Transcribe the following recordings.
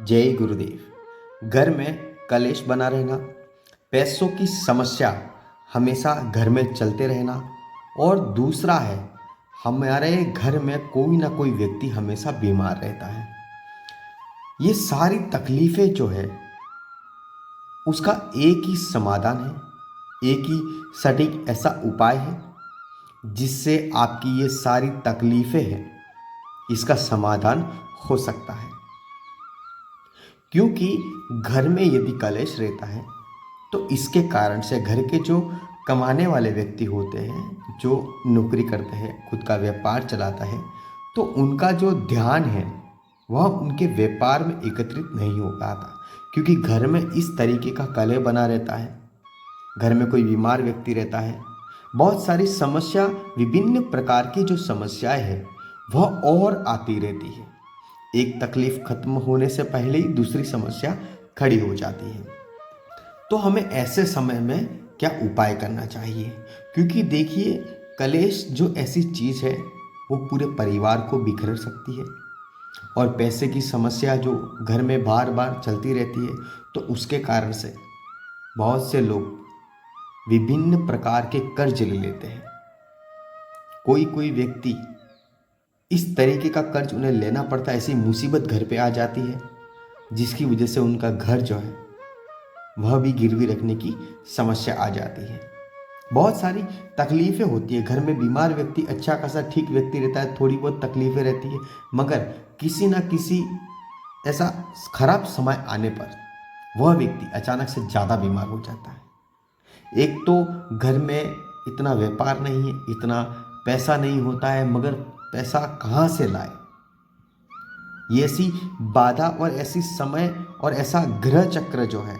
जय गुरुदेव। घर में कलेश बना रहना, पैसों की समस्या हमेशा घर में चलते रहना, और दूसरा है हमारे घर में कोई ना कोई व्यक्ति हमेशा बीमार रहता है। ये सारी तकलीफ़ें जो है उसका एक ही समाधान है, एक ही सटीक ऐसा उपाय है जिससे आपकी ये सारी तकलीफ़ें हैं इसका समाधान हो सकता है। क्योंकि घर में यदि कलेश रहता है तो इसके कारण से घर के जो कमाने वाले व्यक्ति होते हैं, जो नौकरी करते हैं, खुद का व्यापार चलाता है, तो उनका जो ध्यान है वह उनके व्यापार में एकत्रित नहीं हो पाता। क्योंकि घर में इस तरीके का कलह बना रहता है, घर में कोई बीमार व्यक्ति रहता है, बहुत सारी समस्या, विभिन्न प्रकार की जो समस्याएं हैं वह और आती रहती है। एक तकलीफ खत्म होने से पहले ही दूसरी समस्या खड़ी हो जाती है। तो हमें ऐसे समय में क्या उपाय करना चाहिए? क्योंकि देखिए, कलेश जो ऐसी चीज़ है वो पूरे परिवार को बिखर सकती है, और पैसे की समस्या जो घर में बार बार चलती रहती है तो उसके कारण से बहुत से लोग विभिन्न प्रकार के कर्ज ले लेते हैं। कोई कोई व्यक्ति इस तरीके का कर्ज उन्हें लेना पड़ता है, ऐसी मुसीबत घर पे आ जाती है जिसकी वजह से उनका घर जो है वह भी गिरवी रखने की समस्या आ जाती है। बहुत सारी तकलीफ़ें होती है घर में। बीमार व्यक्ति अच्छा खासा ठीक व्यक्ति रहता है, थोड़ी बहुत तकलीफ़ें रहती है, मगर किसी ना किसी ऐसा खराब समय आने पर वह व्यक्ति अचानक से ज़्यादा बीमार हो जाता है। एक तो घर में इतना व्यापार नहीं है, इतना पैसा नहीं होता है, मगर पैसा कहाँ से लाए? ये ऐसी बाधा और ऐसी समय और ऐसा ग्रह चक्र जो है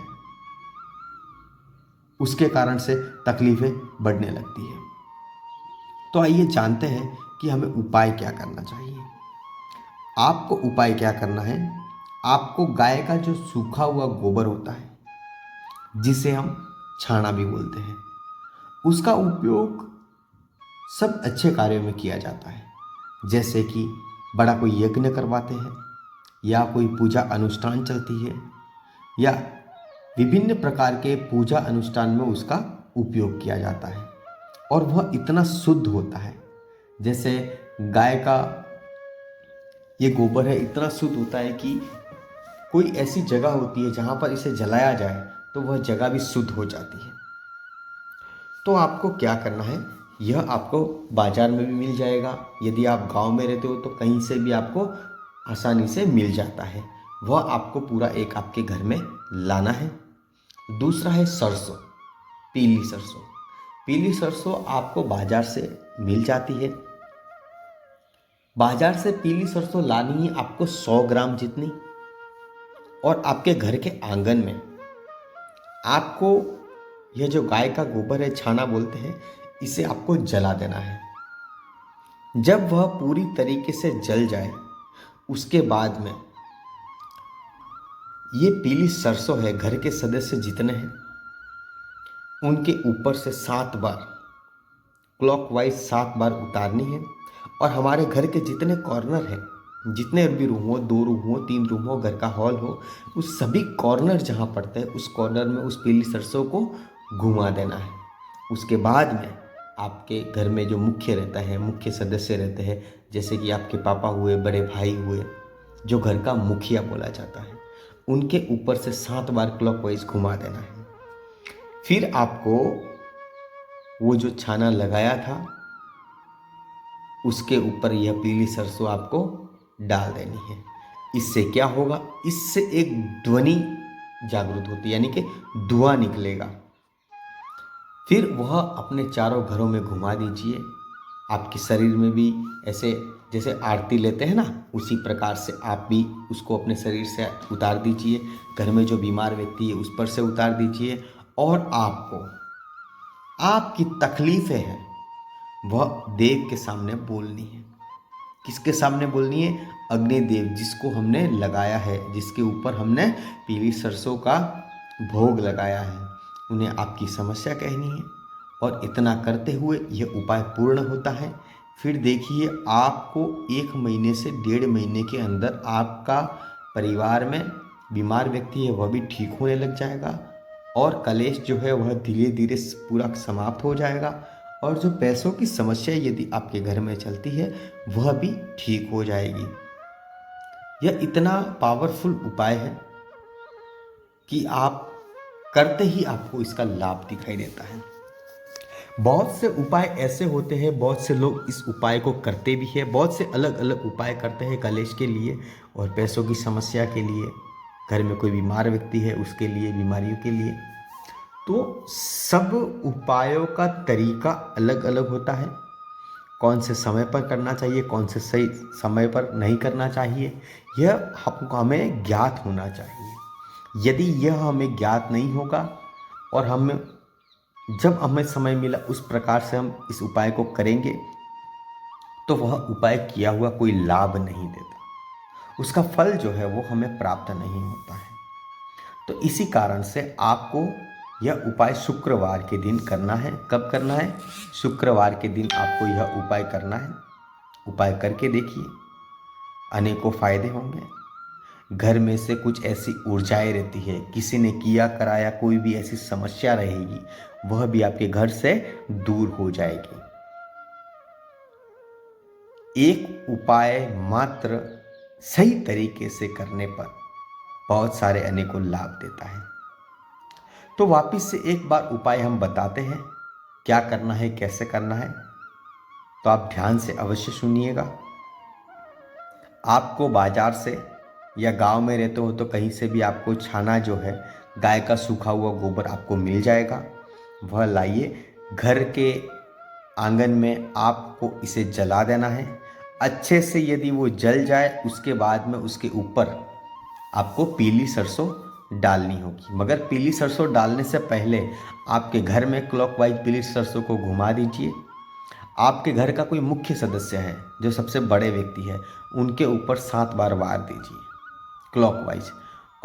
उसके कारण से तकलीफ़ें बढ़ने लगती है। तो आइए जानते हैं कि हमें उपाय क्या करना चाहिए। आपको उपाय क्या करना है? आपको गाय का जो सूखा हुआ गोबर होता है, जिसे हम छाना भी बोलते हैं, उसका उपयोग सब अच्छे कार्यों में किया जाता है। जैसे कि बड़ा कोई यज्ञ करवाते हैं, या कोई पूजा अनुष्ठान चलती है, या विभिन्न प्रकार के पूजा अनुष्ठान में उसका उपयोग किया जाता है। और वह इतना शुद्ध होता है, जैसे गाय का ये गोबर है, इतना शुद्ध होता है कि कोई ऐसी जगह होती है जहाँ पर इसे जलाया जाए तो वह जगह भी शुद्ध हो जाती है। तो आपको क्या करना है, यह आपको बाजार में भी मिल जाएगा। यदि आप गांव में रहते हो तो कहीं से भी आपको आसानी से मिल जाता है। वह आपको पूरा एक आपके घर में लाना है। दूसरा है सरसों, पीली सरसों। पीली सरसों आपको बाजार से मिल जाती है। बाजार से पीली सरसों लानी है आपको 100 ग्राम जितनी, और आपके घर के आंगन में आपको यह जो गाय का गोबर है, छाना बोलते हैं, इसे आपको जला देना है। जब वह पूरी तरीके से जल जाए उसके बाद में ये पीली सरसों है, घर के सदस्य जितने हैं उनके ऊपर से 7 बार क्लॉकवाइज 7 बार उतारनी है। और हमारे घर के जितने कॉर्नर हैं, जितने भी रूम हो, 2 रूम हो, 3 रूम हो, घर का हॉल हो, उस सभी कॉर्नर जहाँ पड़ते हैं उस कॉर्नर में उस पीली सरसों को घुमा देना है। उसके बाद में आपके घर में जो मुख्य रहता है, मुख्य सदस्य रहते हैं, जैसे कि आपके पापा हुए, बड़े भाई हुए, जो घर का मुखिया बोला जाता है, उनके ऊपर से 7 बार क्लॉकवाइज घुमा देना है। फिर आपको वो जो छाना लगाया था उसके ऊपर यह पीली सरसों आपको डाल देनी है। इससे क्या होगा, इससे एक ध्वनि जागृत होती है, यानी कि धुआं निकलेगा। फिर वह अपने चारों घरों में घुमा दीजिए। आपके शरीर में भी ऐसे जैसे आरती लेते हैं ना, उसी प्रकार से आप भी उसको अपने शरीर से उतार दीजिए। घर में जो बीमार व्यक्ति है उस पर से उतार दीजिए। और आपको आपकी तकलीफ़ें हैं वह देव के सामने बोलनी है। किसके सामने बोलनी है? अग्निदेव, जिसको हमने लगाया है, जिसके ऊपर हमने पीली सरसों का भोग लगाया है, उन्हें आपकी समस्या कहनी है। और इतना करते हुए यह उपाय पूर्ण होता है। फिर देखिए, आपको 1 महीने से 1.5 महीने के अंदर आपका परिवार में बीमार व्यक्ति है वह भी ठीक होने लग जाएगा और कलेश जो है वह धीरे धीरे पूरा समाप्त हो जाएगा। और जो पैसों की समस्या यदि आपके घर में चलती है वह भी ठीक हो जाएगी। यह इतना पावरफुल उपाय है कि आप करते ही आपको इसका लाभ दिखाई देता है। बहुत से उपाय ऐसे होते हैं, बहुत से लोग इस उपाय को करते भी हैं, बहुत से अलग अलग उपाय करते हैं कलेश के लिए और पैसों की समस्या के लिए, घर में कोई बीमार व्यक्ति है उसके लिए, बीमारियों के लिए। तो सब उपायों का तरीका अलग अलग होता है। कौन से समय पर करना चाहिए, कौन से सही समय पर नहीं करना चाहिए, यह हमें ज्ञात होना चाहिए। यदि यह हमें ज्ञात नहीं होगा और जब हमें समय मिला उस प्रकार से हम इस उपाय को करेंगे तो वह उपाय किया हुआ कोई लाभ नहीं देता, उसका फल जो है वो हमें प्राप्त नहीं होता है। तो इसी कारण से आपको यह उपाय शुक्रवार के दिन करना है। कब करना है? शुक्रवार के दिन आपको यह उपाय करना है। उपाय करके देखिए, अनेकों फायदे होंगे। घर में से कुछ ऐसी ऊर्जाएं रहती है, किसी ने किया कराया कोई भी ऐसी समस्या रहेगी, वह भी आपके घर से दूर हो जाएगी। एक उपाय मात्र सही तरीके से करने पर बहुत सारे अनेकों लाभ देता है। तो वापिस से एक बार उपाय हम बताते हैं, क्या करना है, कैसे करना है, तो आप ध्यान से अवश्य सुनिएगा। आपको बाजार से या गांव में रहते हो तो कहीं से भी आपको छाना जो है, गाय का सूखा हुआ गोबर आपको मिल जाएगा, वह लाइए। घर के आंगन में आपको इसे जला देना है अच्छे से। यदि वो जल जाए उसके बाद में उसके ऊपर आपको पीली सरसों डालनी होगी, मगर पीली सरसों डालने से पहले आपके घर में क्लॉकवाइज पीली सरसों को घुमा दीजिए। आपके घर का कोई मुख्य सदस्य है जो सबसे बड़े व्यक्ति है, उनके ऊपर 7 बार वार दीजिए क्लॉकवाइज।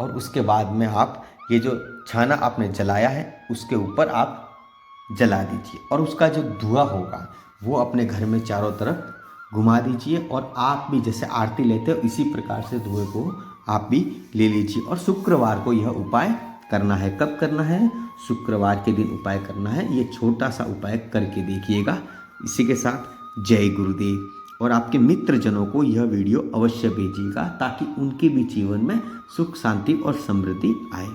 और उसके बाद में आप ये जो छाना आपने जलाया है उसके ऊपर आप जला दीजिए और उसका जो धुआं होगा वो अपने घर में चारों तरफ घुमा दीजिए। और आप भी जैसे आरती लेते हो इसी प्रकार से धुएं को आप भी ले लीजिए। और शुक्रवार को यह उपाय करना है। कब करना है? शुक्रवार के दिन उपाय करना है। ये छोटा सा उपाय करके देखिएगा। इसी के साथ जय गुरुदेव। और आपके मित्रजनों को यह वीडियो अवश्य भेजिएगा ताकि उनके भी जीवन में सुख शांति और समृद्धि आए।